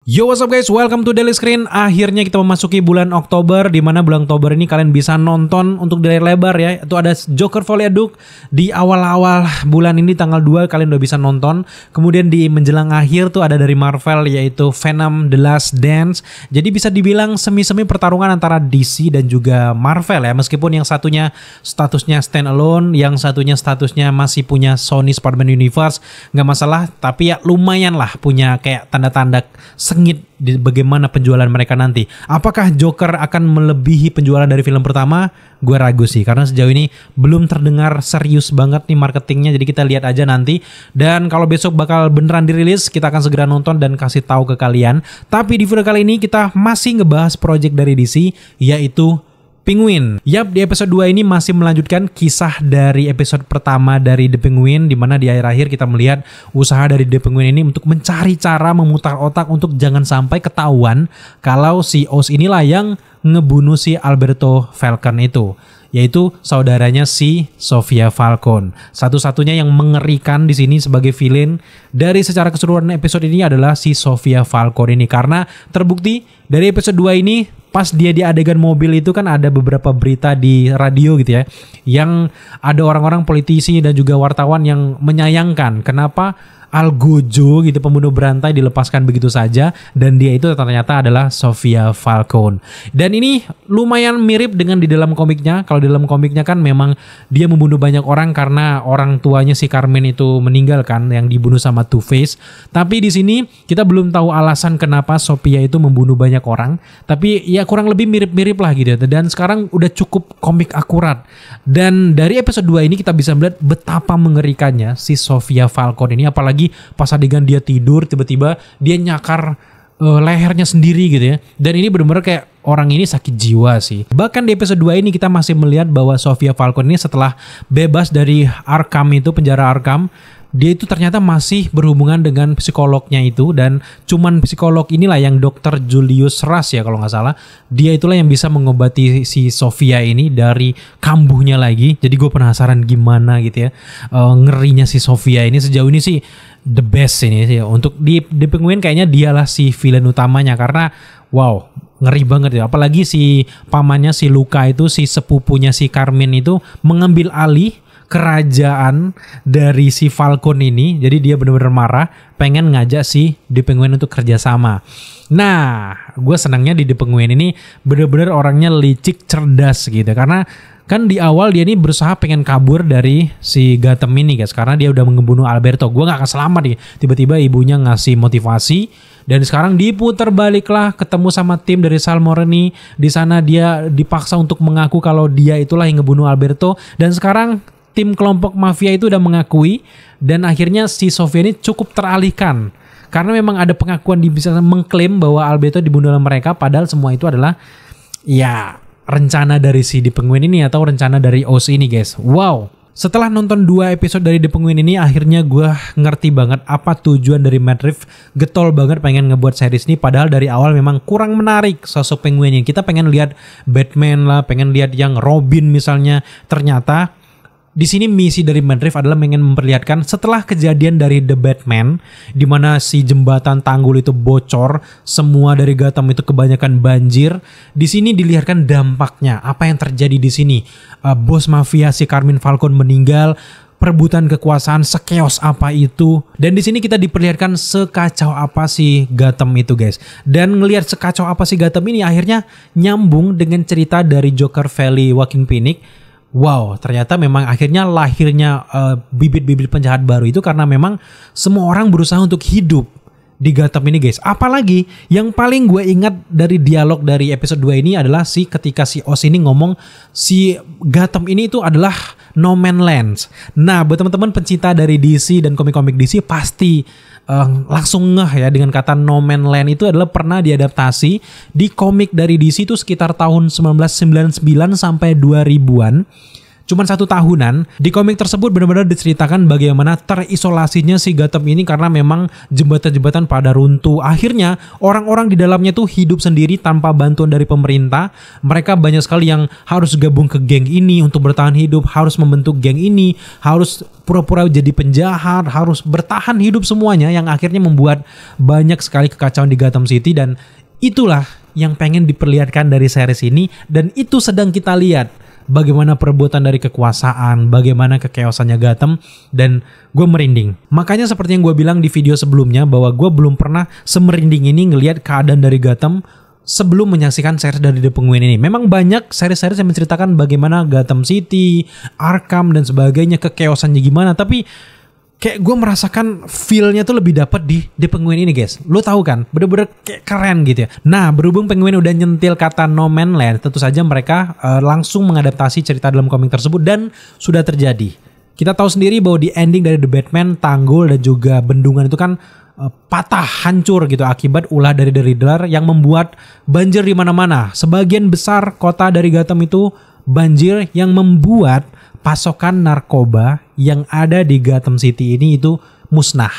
Yo, what's up guys, welcome to Daily Screen. Akhirnya kita memasuki bulan Oktober, di mana bulan Oktober ini kalian bisa nonton untuk di layar lebar ya. Itu ada Joker Folie à Deux di awal-awal bulan ini tanggal 2 kalian udah bisa nonton. Kemudian di menjelang akhir tuh ada dari Marvel yaitu Venom The Last Dance. Jadi bisa dibilang semi-semi pertarungan antara DC dan juga Marvel ya. Meskipun yang satunya statusnya stand alone, yang satunya statusnya masih punya Sony Spider-Man Universe, nggak masalah. Tapi ya lumayan lah punya kayak tanda-tanda sengit di bagaimana penjualan mereka nanti. Apakah Joker akan melebihi penjualan dari film pertama? Gue ragu sih, karena sejauh ini belum terdengar serius banget nih marketingnya. Jadi kita lihat aja nanti. Dan kalau besok bakal beneran dirilis, kita akan segera nonton dan kasih tahu ke kalian. Tapi di video kali ini kita masih ngebahas project dari DC, yaitu Penguin. Yap, di episode 2 ini masih melanjutkan kisah dari episode pertama dari The Penguin, di mana di akhir-akhir kita melihat usaha dari The Penguin ini untuk mencari cara memutar otak untuk jangan sampai ketahuan kalau si Oz inilah yang ngebunuh si Alberto Falcon itu, yaitu saudaranya si Sofia Falcone. Satu-satunya yang mengerikan di sini sebagai villain dari secara keseluruhan episode ini adalah si Sofia Falcone ini, karena terbukti dari episode 2 ini pas dia di adegan mobil itu kan ada beberapa berita di radio gitu ya, yang ada orang-orang politisi dan juga wartawan yang menyayangkan kenapa Al Gojo gitu, pembunuh berantai, dilepaskan begitu saja, dan dia itu ternyata adalah Sofia Falcone. Dan ini lumayan mirip dengan di dalam komiknya. Kalau di dalam komiknya kan memang dia membunuh banyak orang karena orang tuanya si Carmen itu meninggal kan, yang dibunuh sama Two-Face. Tapi di sini kita belum tahu alasan kenapa Sofia itu membunuh banyak orang, tapi ya kurang lebih mirip-mirip lah gitu. Dan sekarang udah cukup komik akurat. Dan dari episode 2 ini kita bisa melihat betapa mengerikannya si Sofia Falcone ini, apalagi pas adegan dia tidur tiba-tiba dia nyakar lehernya sendiri gitu ya. Dan ini benar-benar kayak orang ini sakit jiwa sih. Bahkan di episode 2 ini kita masih melihat bahwa Sofia Falcone ini setelah bebas dari Arkham itu, penjara Arkham, dia itu ternyata masih berhubungan dengan psikolognya itu, dan cuman psikolog inilah yang Dr. Julius Rush ya kalau nggak salah, dia itulah yang bisa mengobati si Sofia ini dari kambuhnya lagi. Jadi gue penasaran gimana gitu ya ngerinya si Sofia ini. Sejauh ini sih the best ini sih untuk di Penguin, kayaknya dialah si villain utamanya, karena wow, ngeri banget ya. Apalagi si pamannya si Luka itu, si sepupunya si Carmen itu mengambil alih kerajaan dari si Falcone ini. Jadi dia benar-benar marah, pengen ngajak si The Penguin untuk kerjasama. Nah, gue senangnya di The Penguin ini benar-benar orangnya licik, cerdas gitu. Karena kan di awal dia ini berusaha pengen kabur dari si Gotham ini guys, karena dia udah ngebunuh Alberto. Gue gak akan selamat nih. Tiba-tiba ibunya ngasih motivasi, dan sekarang diputar baliklah ketemu sama tim dari Sal Moreni. Di sana dia dipaksa untuk mengaku kalau dia itulah yang ngebunuh Alberto, dan sekarang tim kelompok mafia itu udah mengakui, dan akhirnya si Sofia ini cukup teralihkan. Karena memang ada pengakuan, bisa mengklaim bahwa Alberto dibunuh oleh mereka, padahal semua itu adalah ya rencana dari si The Penguin ini atau rencana dari Oz ini guys. Wow. Setelah nonton 2 episode dari The Penguin ini, akhirnya gue ngerti banget apa tujuan dari Matt Reeves. Getol banget pengen ngebuat series ini, padahal dari awal memang kurang menarik sosok Penguinnya. Kita pengen lihat Batman lah, pengen lihat yang Robin misalnya. Ternyata di sini misi dari Matt Reeves adalah ingin memperlihatkan setelah kejadian dari The Batman, di mana si jembatan tanggul itu bocor, semua dari Gotham itu kebanyakan banjir. Di sini dilihatkan dampaknya, apa yang terjadi di sini. Bos mafia si Carmine Falcone meninggal, perebutan kekuasaan sekeos apa itu. Dan di sini kita diperlihatkan sekacau apa si Gotham itu guys. Dan ngelihat sekacau apa si Gotham ini akhirnya nyambung dengan cerita dari Joker Valley Joaquin Phoenix. Wow, ternyata memang akhirnya lahirnya bibit-bibit penjahat baru itu karena memang semua orang berusaha untuk hidup di Gotham ini guys. Apalagi yang paling gue ingat dari dialog dari episode 2 ini adalah ketika si Oz ini ngomong si Gotham ini itu adalah no man land. Nah, buat teman-teman pencinta dari DC dan komik-komik DC pasti langsung ngeh ya dengan kata no man land. Itu adalah pernah diadaptasi di komik dari DC itu sekitar tahun 1999 sampai 2000-an. cuman 1 tahunan. Di komik tersebut benar-benar diceritakan bagaimana terisolasinya si Gotham ini karena memang jembatan-jembatan pada runtuh. Akhirnya orang-orang di dalamnya tuh hidup sendiri tanpa bantuan dari pemerintah. Mereka banyak sekali yang harus gabung ke geng ini untuk bertahan hidup, harus membentuk geng ini, harus pura-pura jadi penjahat, harus bertahan hidup semuanya, yang akhirnya membuat banyak sekali kekacauan di Gotham City. Dan itulah yang pengen diperlihatkan dari series ini, dan itu sedang kita lihat. Bagaimana perebutan dari kekuasaan, bagaimana kekeosannya Gotham, dan gue merinding. Makanya seperti yang gue bilang di video sebelumnya, bahwa gue belum pernah semerinding ini ngelihat keadaan dari Gotham sebelum menyaksikan series dari The Penguin ini. Memang banyak series-series yang menceritakan bagaimana Gotham City, Arkham, dan sebagainya, kekeosannya gimana, tapi kayak gue merasakan feel-nya tuh lebih dapat di The Penguin ini, guys. Lo tahu kan, bener-bener kayak keren gitu ya. Nah, berhubung Penguin udah nyentil kata No Man's Land, tentu saja mereka langsung mengadaptasi cerita dalam komik tersebut, dan sudah terjadi. Kita tahu sendiri bahwa di ending dari The Batman, tanggul dan juga bendungan itu kan patah, hancur gitu akibat ulah dari The Riddler yang membuat banjir di mana-mana. Sebagian besar kota dari Gotham itu banjir, yang membuat pasokan narkoba yang ada di Gotham City ini itu musnah.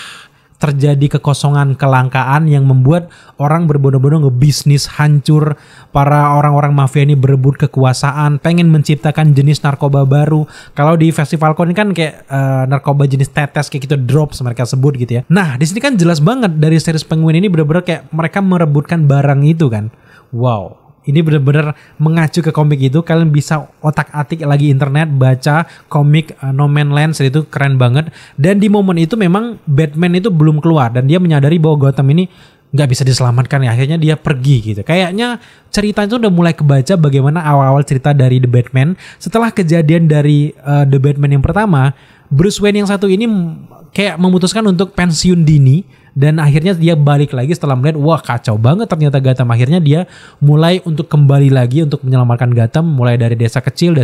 Terjadi kekosongan, kelangkaan yang membuat orang berbondong-bondong ngebisnis, hancur. Para orang-orang mafia ini berebut kekuasaan, pengen menciptakan jenis narkoba baru. Kalau di Festival Con ini kan kayak narkoba jenis tetes kayak gitu, drops mereka sebut gitu ya. Nah, di sini kan jelas banget dari series Penguin ini bener-bener kayak mereka merebutkan barang itu kan. Wow. Ini benar-benar mengacu ke komik itu. Kalian bisa otak-atik lagi internet, baca komik No Man's Land, itu keren banget. Dan di momen itu memang Batman itu belum keluar, dan dia menyadari bahwa Gotham ini nggak bisa diselamatkan ya. Akhirnya dia pergi gitu. Kayaknya cerita itu udah mulai kebaca bagaimana awal-awal cerita dari The Batman. Setelah kejadian dari The Batman yang pertama, Bruce Wayne yang satu ini kayak memutuskan untuk pensiun dini. Dan akhirnya dia balik lagi setelah melihat, wah kacau banget ternyata Gotham. Akhirnya dia mulai untuk kembali lagi untuk menyelamatkan Gotham. Mulai dari desa kecil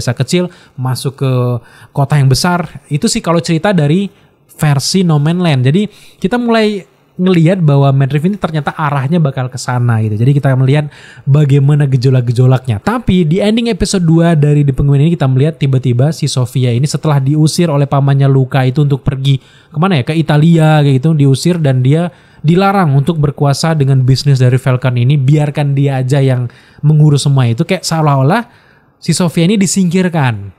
masuk ke kota yang besar. Itu sih kalau cerita dari versi No Man's Land. Jadi kita mulai ngelihat bahwa Matt Reeves ini ternyata arahnya bakal ke sana gitu. Jadi kita melihat bagaimana gejolak-gejolaknya. Tapi di ending episode 2 dari The Penguin ini kita melihat tiba-tiba si Sofia ini setelah diusir oleh pamannya Luka itu untuk pergi kemana ya, ke Italia kayak gitu, diusir, dan dia dilarang untuk berkuasa dengan bisnis dari Falcon ini. Biarkan dia aja yang mengurus semua itu, kayak seolah-olah si Sofia ini disingkirkan.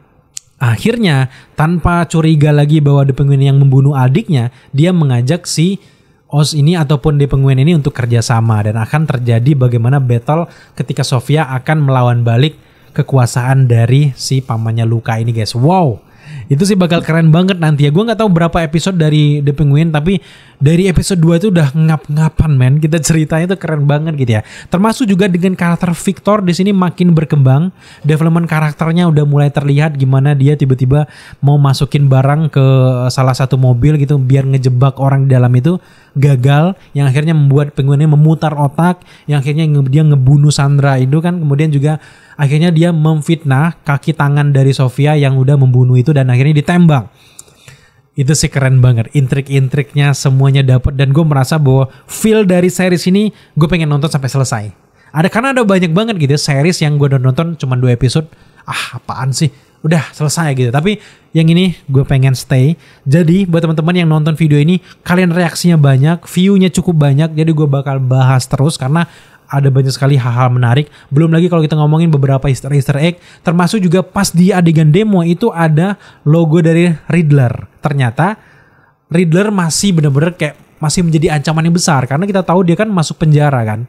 Akhirnya tanpa curiga lagi bahwa The Penguin yang membunuh adiknya, dia mengajak si Oz ini ataupun The Penguin ini untuk kerjasama, dan akan terjadi bagaimana battle ketika Sofia akan melawan balik kekuasaan dari si pamannya Luka ini, guys. Wow, itu sih bakal keren banget nanti ya. Gue nggak tahu berapa episode dari The Penguin, tapi dari episode 2 itu udah ngap-ngapan men. Kita ceritanya itu keren banget gitu ya. Termasuk juga dengan karakter Victor di sini makin berkembang. Development karakternya udah mulai terlihat gimana dia tiba-tiba mau masukin barang ke salah satu mobil gitu biar ngejebak orang di dalam itu, gagal, yang akhirnya membuat Penguinnya memutar otak, yang akhirnya dia ngebunuh Sandra itu kan. Kemudian juga akhirnya dia memfitnah kaki tangan dari Sofia yang udah membunuh itu, dan akhirnya ditembak. Itu sih keren banget, intrik-intriknya semuanya dapet, dan gue merasa bahwa feel dari series ini gue pengen nonton sampai selesai. Karena ada banyak banget gitu ya, series yang gue udah nonton cuma 2 episode, apaan sih, udah selesai gitu. Tapi yang ini gue pengen stay. Jadi buat teman-teman yang nonton video ini, kalian reaksinya banyak, view-nya cukup banyak, jadi gue bakal bahas terus karena ada banyak sekali hal-hal menarik. Belum lagi kalau kita ngomongin beberapa easter egg, termasuk juga pas di adegan demo itu ada logo dari Riddler. Ternyata Riddler masih bener-bener kayak masih menjadi ancaman yang besar, karena kita tahu dia kan masuk penjara kan.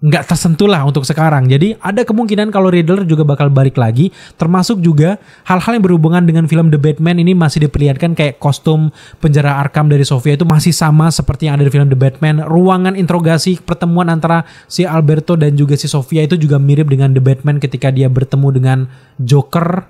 Nggak tersentuh lah untuk sekarang. Jadi ada kemungkinan kalau Riddler juga bakal balik lagi. Termasuk juga hal-hal yang berhubungan dengan film The Batman ini masih diperlihatkan, kayak kostum penjara Arkham dari Sofia itu masih sama seperti yang ada di film The Batman. Ruangan interogasi pertemuan antara si Alberto dan juga si Sofia itu juga mirip dengan The Batman ketika dia bertemu dengan Joker.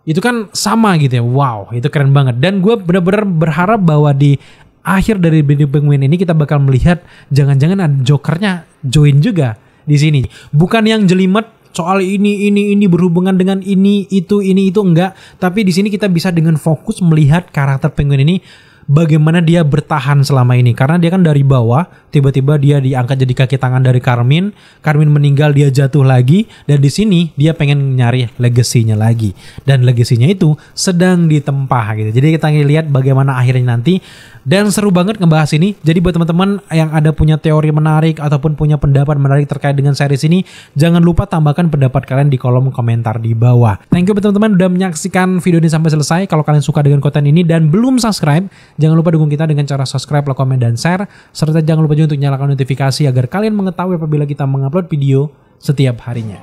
Itu kan sama gitu ya. Wow, itu keren banget. Dan gue benar-benar berharap bahwa di akhir dari The Penguin ini kita bakal melihat jangan-jangan ada Jokernya join juga di sini. Bukan yang jelimet soal ini berhubungan dengan ini itu enggak, tapi di sini kita bisa dengan fokus melihat karakter Penguin ini bagaimana dia bertahan selama ini. Karena dia kan dari bawah, tiba-tiba dia diangkat jadi kaki tangan dari Carmine. Carmine meninggal, dia jatuh lagi. Dan di sini dia pengen nyari legasinya lagi. Dan legasinya itu sedang ditempa gitu. Jadi kita lihat bagaimana akhirnya nanti. Dan seru banget ngebahas ini. Jadi buat teman-teman yang ada punya teori menarik ataupun punya pendapat menarik terkait dengan series ini, jangan lupa tambahkan pendapat kalian di kolom komentar di bawah. Thank you buat teman-teman udah menyaksikan video ini sampai selesai. Kalau kalian suka dengan konten ini dan belum subscribe, jangan lupa dukung kita dengan cara subscribe, like, komen, dan share. Serta jangan lupa juga untuk nyalakan notifikasi agar kalian mengetahui apabila kita mengupload video setiap harinya.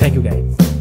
Thank you guys.